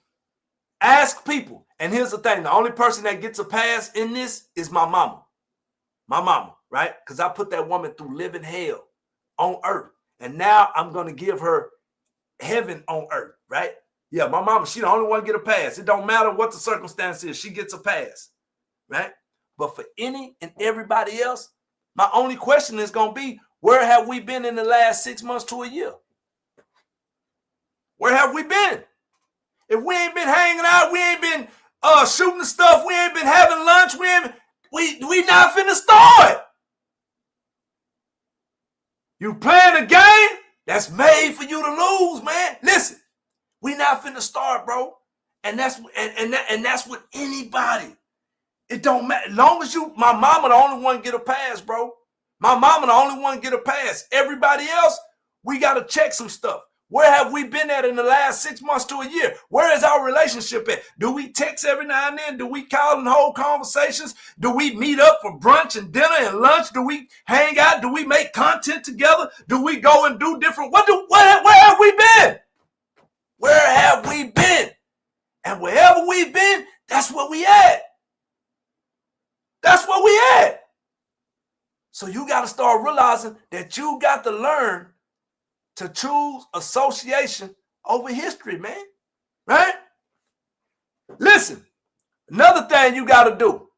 Ask people. And here's the thing. The only person that gets a pass in this is my mama. My mama, right? Because I put that woman through living hell on earth. And now I'm going to give her heaven on earth, right? Yeah, my mama, she the only one get a pass. It don't matter what the circumstance is. She gets a pass, right? But for any and everybody else, my only question is going to be, where have we been in the last 6 months to a year? Where have we been? If we ain't been hanging out, we ain't been shooting stuff, we ain't been having lunch, we not finna start. You playing a game that's made for you to lose, man. Listen. We not finna start, bro. And that's with anybody. It don't matter. As long as my mama the only one get a pass, bro. My mama the only one get a pass. Everybody else, we gotta check some stuff. Where have we been at in the last 6 months to a year? Where is our relationship at? Do we text every now and then? Do we call and hold conversations? Do we meet up for brunch and dinner and lunch? Do we hang out? Do we make content together? Do we go and do different? Where have we been? Where have we been? And wherever we've been, that's where we at. That's where we at. So you got to start realizing that you got to learn to choose association over history, man. Right? Listen, another thing you got to do.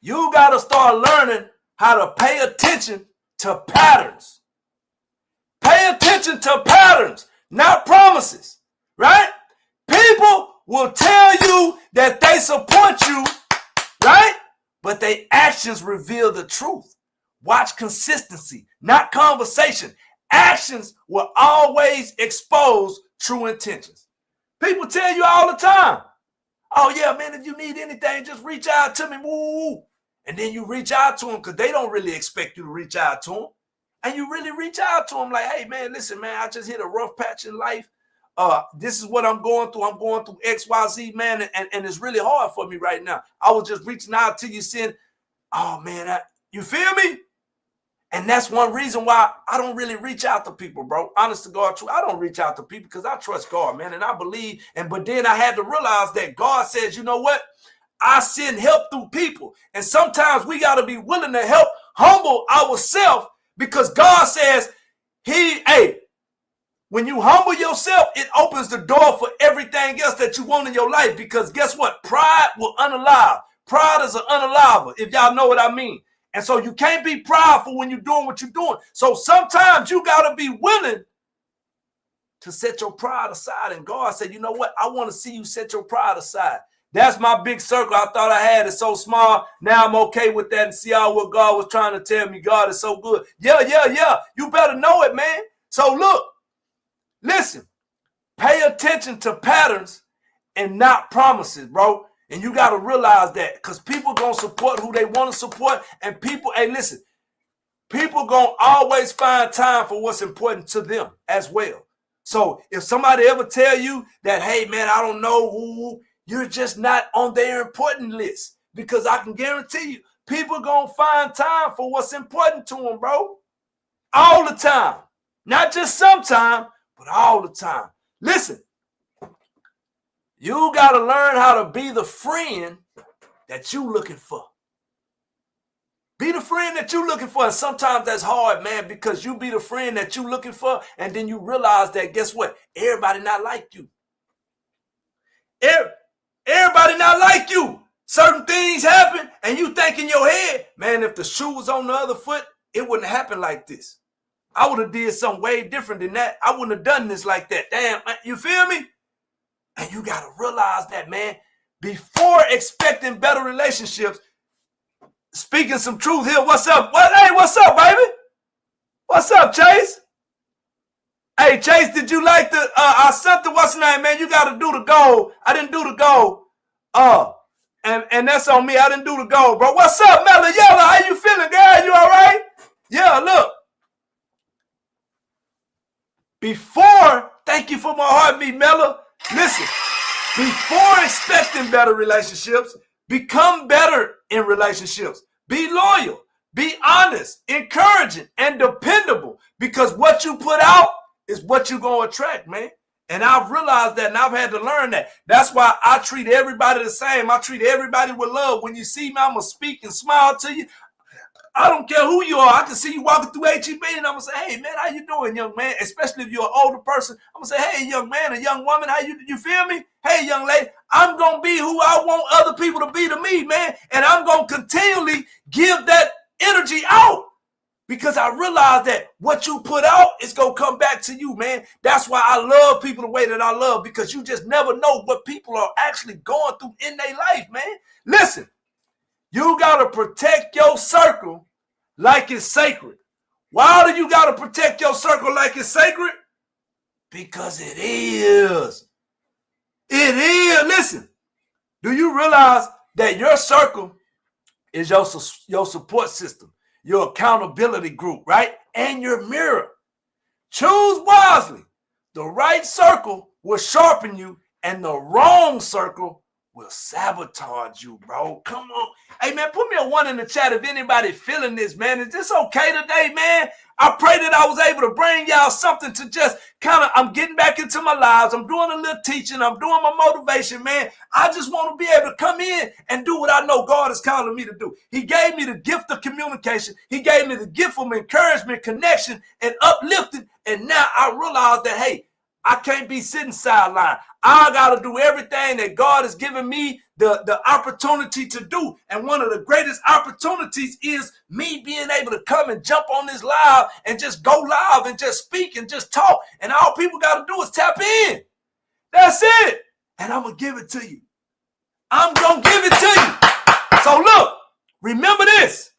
You got to start learning how to pay attention to patterns. Pay attention to patterns. Not promises, right? People will tell you that they support you, right? But their actions reveal the truth. Watch consistency, not conversation. Actions will always expose true intentions. People tell you all the time, oh yeah, man, if you need anything, just reach out to me. Woo. And then you reach out to them because they don't really expect you to reach out to them. And you really reach out to them like, hey, man, listen, man, I just hit a rough patch in life. This is what I'm going through. I'm going through XYZ, man, and it's really hard for me right now. I was just reaching out to you saying, oh, man, you feel me? And that's one reason why I don't really reach out to people, bro. Honest to God, true. I don't reach out to people because I trust God, man, and I believe. But then I had to realize that God says, you know what? I send help through people. And sometimes we got to be willing to help humble ourselves. Because God says, when you humble yourself, it opens the door for everything else that you want in your life. Because guess what? Pride will unalive. Pride is an unaliver, if y'all know what I mean. And so you can't be prideful when you're doing what you're doing. So sometimes you got to be willing to set your pride aside. And God said, you know what? I want to see you set your pride aside. That's my big circle. I thought I had it so small. Now I'm okay with that and see all what God was trying to tell me. God is so good. Yeah. You better know it, man. So look, listen, pay attention to patterns and not promises, bro. And you got to realize that because people going to support who they want to support. And people, hey, listen, people going to always find time for what's important to them as well. So if somebody ever tell you that, hey, man, I don't know who, you're just not on their important list, because I can guarantee you people going to find time for what's important to them, bro. All the time. Not just sometime, but all the time. Listen, you got to learn how to be the friend that you looking for. Be the friend that you looking for. And sometimes that's hard, man, because you be the friend that you looking for, and then you realize that, guess what? Everybody not like you. Everybody not like you. Certain things happen, and you think in your head, man, if the shoe was on the other foot, it wouldn't happen like this. I would have did something way different than that. I wouldn't have done this like that. Damn, you feel me? And you got to realize that, man, before expecting better relationships, speaking some truth here. What's up? Hey, what's up, baby? What's up, Chase? Hey, Chase, did you like the, I sent the, what's the name, man? You got to do the goal. I didn't do the goal. And that's on me. I didn't do the goal, bro. What's up, Mella Yella? How you feeling, girl? You all right? Yeah, look. Thank you for my heartbeat, Mella. Listen, before expecting better relationships, become better in relationships. Be loyal, be honest, encouraging, and dependable, because what you put out is what you're going to attract, man. And I've realized that, and I've had to learn that. That's why I treat everybody the same. I treat everybody with love. When you see me, I'm going to speak and smile to you. I don't care who you are. I can see you walking through HEB and I'm going to say, hey, man, how you doing, young man? Especially if you're an older person. I'm going to say, hey, young man, a young woman, how you feel me? Hey, young lady, I'm going to be who I want other people to be to me, man. And I'm going to continually give that energy out, because I realize that what you put out is going to come back to you, man. That's why I love people the way that I love, because you just never know what people are actually going through in their life, man. Listen. You got to protect your circle like it's sacred. Why do you got to protect your circle like it's sacred? Because it is. It is. Listen, do you realize that your circle is your support system, your accountability group, right? And your mirror. Choose wisely. The right circle will sharpen you, and the wrong circle will sabotage you, bro. Come on. Hey, man, put me a 1 in the chat if anybody feeling this, man. Is this okay today, man? I pray that I was able to bring y'all something to just kind of, I'm getting back into my lives. I'm doing a little teaching. I'm doing my motivation, man. I just want to be able to come in and do what I know God is calling me to do. He gave me the gift of communication. He gave me the gift of encouragement, connection, and uplifting. And now I realize that, hey, I can't be sitting sidelined. I got to do everything that God has given me the opportunity to do. And one of the greatest opportunities is me being able to come and jump on this live and just go live and just speak and just talk. And all people got to do is tap in. That's it. And I'm going to give it to you. I'm going to give it to you. So look, remember this.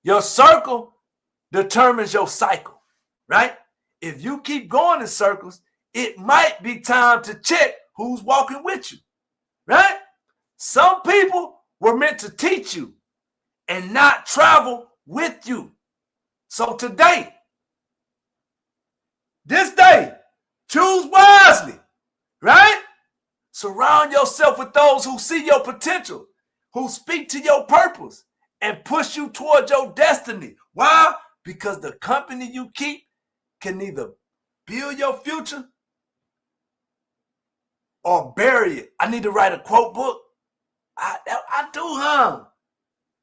Your circle determines your cycle, right? If you keep going in circles, it might be time to check who's walking with you, right? Some people were meant to teach you and not travel with you. So today, this day, choose wisely, right? Surround yourself with those who see your potential, who speak to your purpose, and push you toward your destiny. Why? Because the company you keep can either build your future or bury it. I need to write a quote book. I do, huh?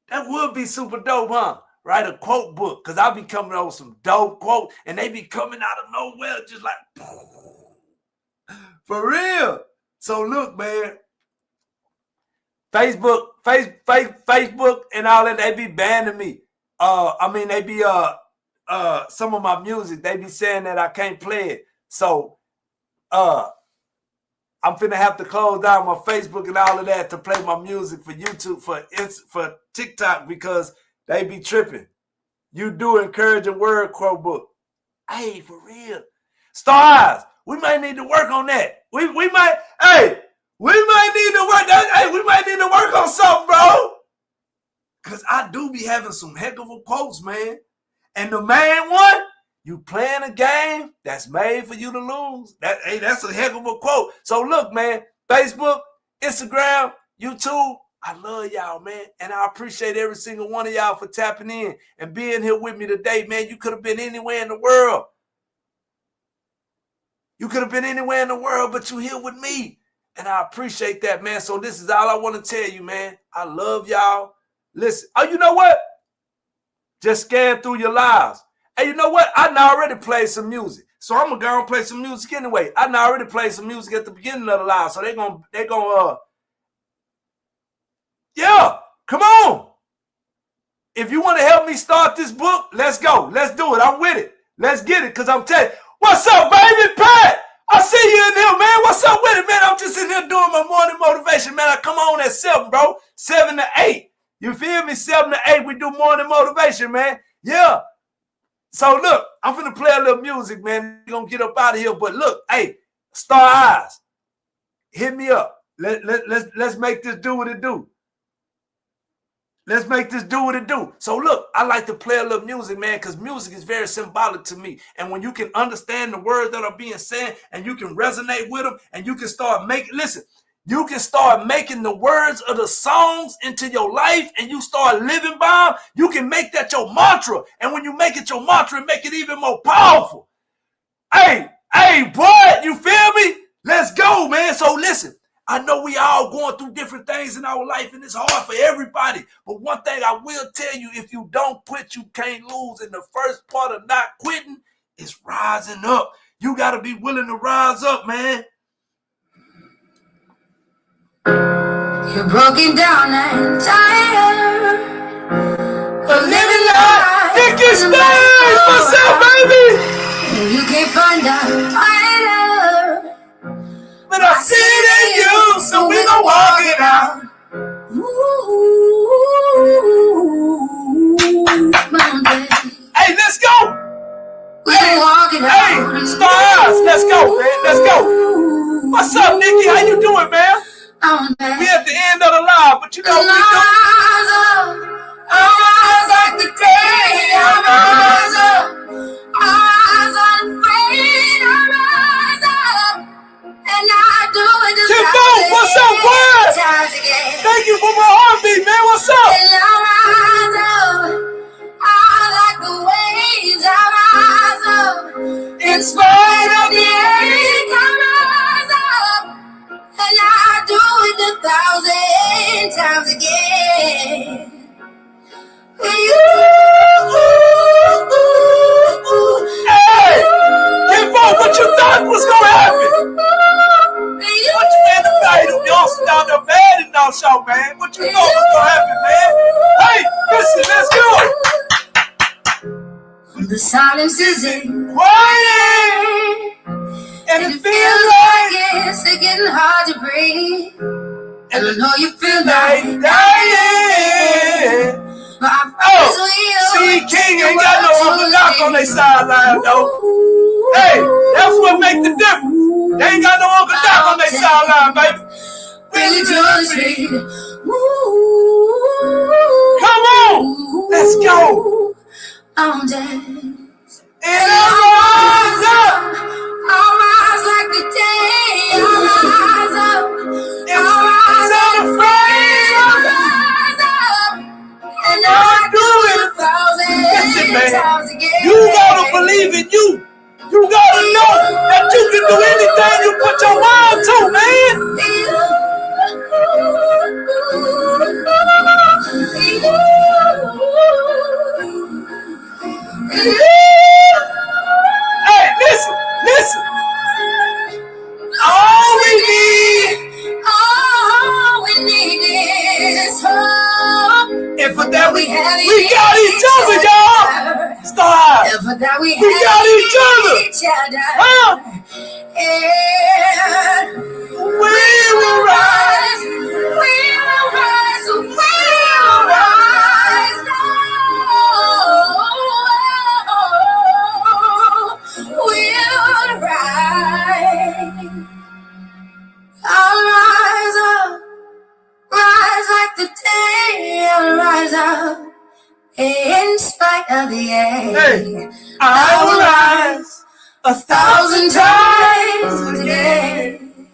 That would be super dope, huh? Write a quote book, because I'll be coming up with some dope quotes, and they be coming out of nowhere, just like, for real. So look, man, Facebook, and all that, they be banning me. They be some of my music, they be saying that I can't play it. So I'm finna have to close down my Facebook and all of that to play my music for YouTube, for TikTok, because they be tripping. You do encourage a word quote book. Hey, for real. Star Eyes, we might need to work on that. We might need to work. Hey, we might need to work on something, bro. Because I do be having some heck of a quotes, man. And the main one, you playing a game that's made for you to lose. That's a heck of a quote. So look, man, Facebook, Instagram, YouTube, I love y'all, man. And I appreciate every single one of y'all for tapping in and being here with me today, man. You could have been anywhere in the world. You could have been anywhere in the world, but you here with me. And I appreciate that, man. So this is all I want to tell you, man. I love y'all. Listen, you know what? Just scan through your lives. Hey, you know what? I done already played some music. So I'm going to go and play some music anyway. I done already played some music at the beginning of the live. So they're going yeah, come on. If you want to help me start this book, let's go. Let's do it. I'm with it. Let's get it, because I'm telling you. What's up, baby? Pat? I see you in here, man. What's up with it, man? I'm just in here doing my morning motivation, man. I come on at 7, bro. 7 to 8. You feel me? 7 to 8, we do morning motivation, man. Yeah. So look, I'm finna play a little music, man. We're gonna get up out of here. But look, hey, Star Eyes, hit me up. Let's make this do what it do. Let's make this do what it do. So look, I like to play a little music, man, because music is very symbolic to me. And when you can understand the words that are being said and you can resonate with them and you can start making, listen, you can start making the words of the songs into your life and you start living by them. You can make that your mantra. And when you make it your mantra, it make it even more powerful. Hey, boy, you feel me? Let's go, man. So listen. I know we all going through different things in our life, and it's hard for everybody. But one thing I will tell you, if you don't quit, you can't lose. And the first part of not quitting is rising up. You got to be willing to rise up, man. You're broken down and tired of living life. Nicky Stage, what's up, baby? You can't find a fighter. But I see it in you, so we gon' walk it out. Hey, let's go. Hey, stars, let's go, man. Let's go. What's up, Nikki? How you doing, man? We at the end of the live, but you know what we do. I rise like the day. I rise up. I rise unafraid. I rise up. And I do it just Kimbo, what's up, Word? Thank you for my heartbeat, man. What's up? And I rise up. I like the waves. I rise up. In spite of the ache, I rise up. And I do it 1,000 times again. Hey, Kimbo, what you thought was gonna happen? What you man the guy who y'all down there bad and all show, man? What you thought was gonna happen, man? Hey, listen, let's go. The silence isn't quiet, and it feels like it's getting hard to breathe. And I know you feel like dying. See, King ain't got no Unk'L Doc on their sideline, though. Hey, that's what make the difference. They ain't got no Unk'L Doc on their sideline, baby. Really do. Come on, let's go. I'm dead. And I rise up. I rise like the day. I rise up. I rise unafraid. I rise up. And I do it 1,000 times again. You gotta believe in you. You gotta know that you can do anything you put your mind to, man. Hey, listen. All we need is hope. And for that we got each other, y'all. Stop. And for that we got each other. Huh? And we will rise. We will rise. We will rise. We'll rise. I'll rise up. Rise like the day. I'll rise up. In spite of the ache. Hey, I will rise 1,000 times again.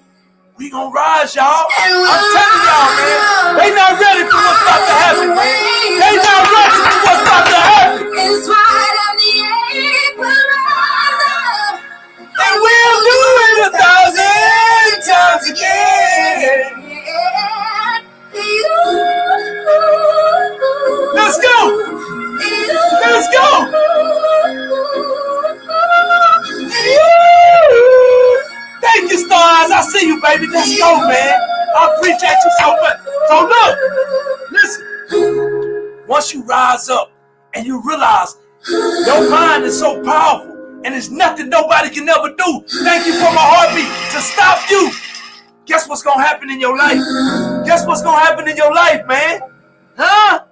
We gonna rise, y'all. I'm telling y'all, man. They not ready for what's about to happen, man. They not ready for what's about to happen. In spite of the ache, we'll rise up. And we'll do it 1,000 times again. Let's go. Let's go. Thank you, stars. I see you, baby. Let's go, man. I appreciate you so much. So look, listen. Once you rise up and you realize your mind is so powerful and there's nothing nobody can ever do. Thank you for my heartbeat to stop you. Guess what's gonna happen in your life? Guess what's gonna happen in your life, man? Huh?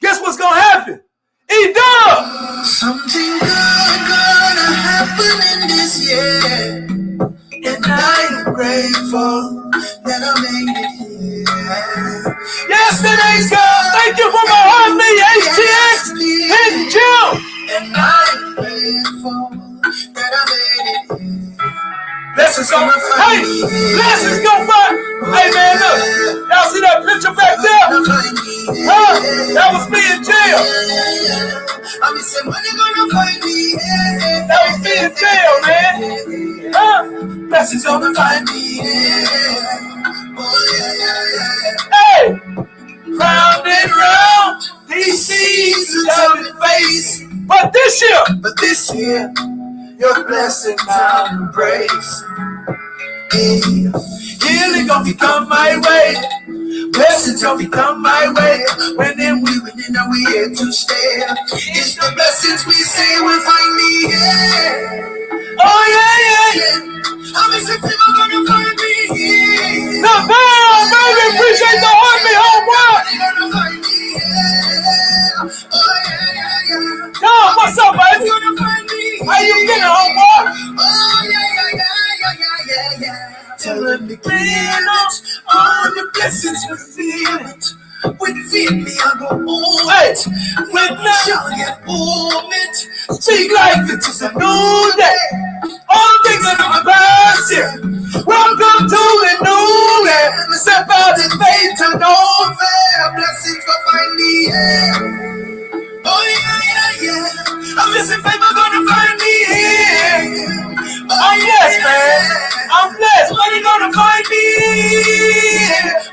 Guess what's gonna happen? E-Dub! Something good gonna happen in this year. And I am grateful that made it here. Yes, it ain't God. Thank you for my heartbeat, HTX, and Jim. And I'm grateful that I made it here. Blessings go. Hey, blessings go by. Hey, man, look. Y'all see that picture back there? Huh? That was me in jail. I'm saying, when you gonna find me? That was me in jail, man. Huh? Blessings gonna find me. Hey, round and round, these seasons of the face. But this year, your blessing I'll embrace. healing gonna become my way. Blessings gonna become my way. When we here to stay. It's the blessings we say will find me here. Oh yeah. I'm missing people gonna find me here. No, baby, appreciate the heartbeat, homeboy. They gonna find me here. Oh yeah. Yo, what's up, baby? Gonna find me here. How you getting, homeboy? Oh yeah. Tell them to clean up all the blessings we feel it. When you feed me, I go on it. When you shall get on it. Speak like it is a new day. All things are in the past year. Welcome to the new land. Step out in faith to know fair blessings will find me here. Oh yeah. I'm missing favor gonna find me here. I'm blessed, man. I'm blessed. When you gonna find me?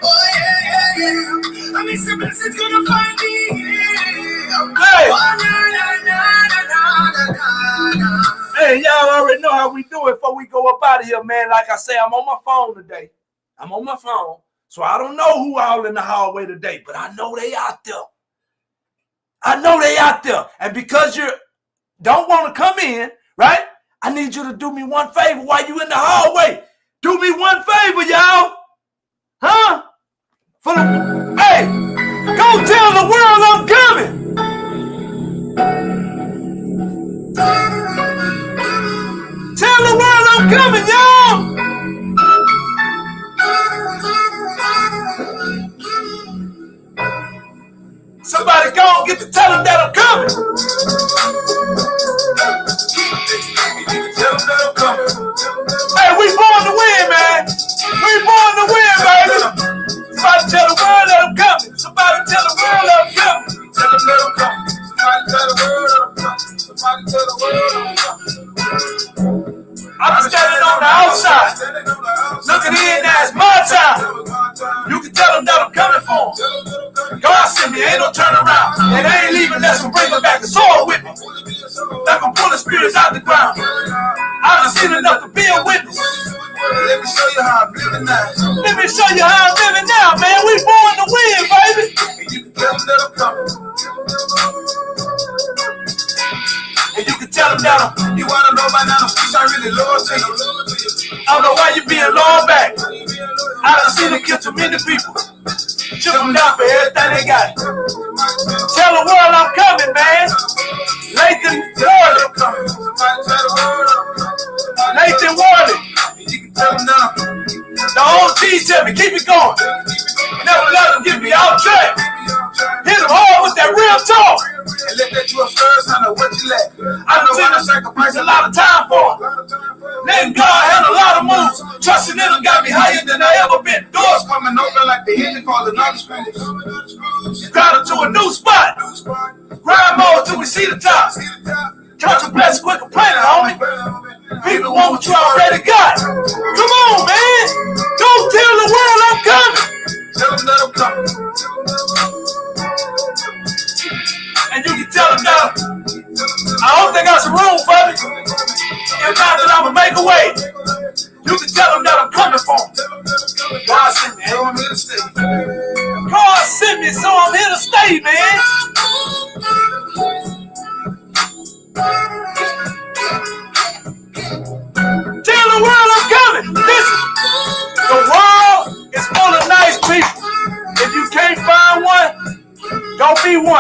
Oh yeah. I'm missing blessings gonna find me here. Hey. Oh, Hey, y'all already know how we do it before we go up out of here, man. Like I say, I'm on my phone today. So I don't know who all in the hallway today, but I know they out there. And because you don't want to come in, right? I need you to do me one favor while you in the hallway. Do me one favor, y'all. Huh? Hey, go tell the world I'm coming. Tell the world I'm coming, y'all. Somebody go and get to tell them that I'm coming. Hey, we born to win, man. We born to win, baby. Somebody tell the world that I'm coming. Somebody tell the world that I'm coming. Tell them that I'm coming. Somebody tell the world that I'm coming. Somebody tell the world that I'm coming. I'm standing on the outside, looking in as my time. You can tell them that I'm coming for them. God sent me, ain't no turnaround. And I ain't leaving unless we bring them back the sword with me. Like I'm pulling spirits out the ground. I done seen enough to be a witness. Let me show you how I'm living now. Let me show you how I'm living now, man. We born to win, baby. And you can tell them that I'm coming. And you can tell them that you wanna know by now, I'm really loyal to you. I don't know why you being long back. I done seen it kill too many people. Took them down for everything they got. Tell the world I'm coming, man. Nathan Worley. Nathan Worley. The OG tell me, keep it going. Never let them get me out track. Hit them hard with that real talk. And let that you a first, I know what you lack. I done seen them sacrifice a lot of time for them. Letting God had a lot of moves. Trusting in them got me higher than I ever been. Doors coming open like the engine falling on the screws. Got to a new spot. Grind more till we see the top. Count your blessings, quit complaining, homie. People want what you already got. Come on, man. Don't tell the world I'm coming. Tell them that I'm coming. And you can tell them that I hope they got some room for me. If not, then I'ma make a way. You can tell them that I'm coming for them. God sent me. I'm here to stay. God sent me, so I'm here to stay, man. Tell the world I'm coming. Listen, the world is full of nice people. If you can't find one, don't be one.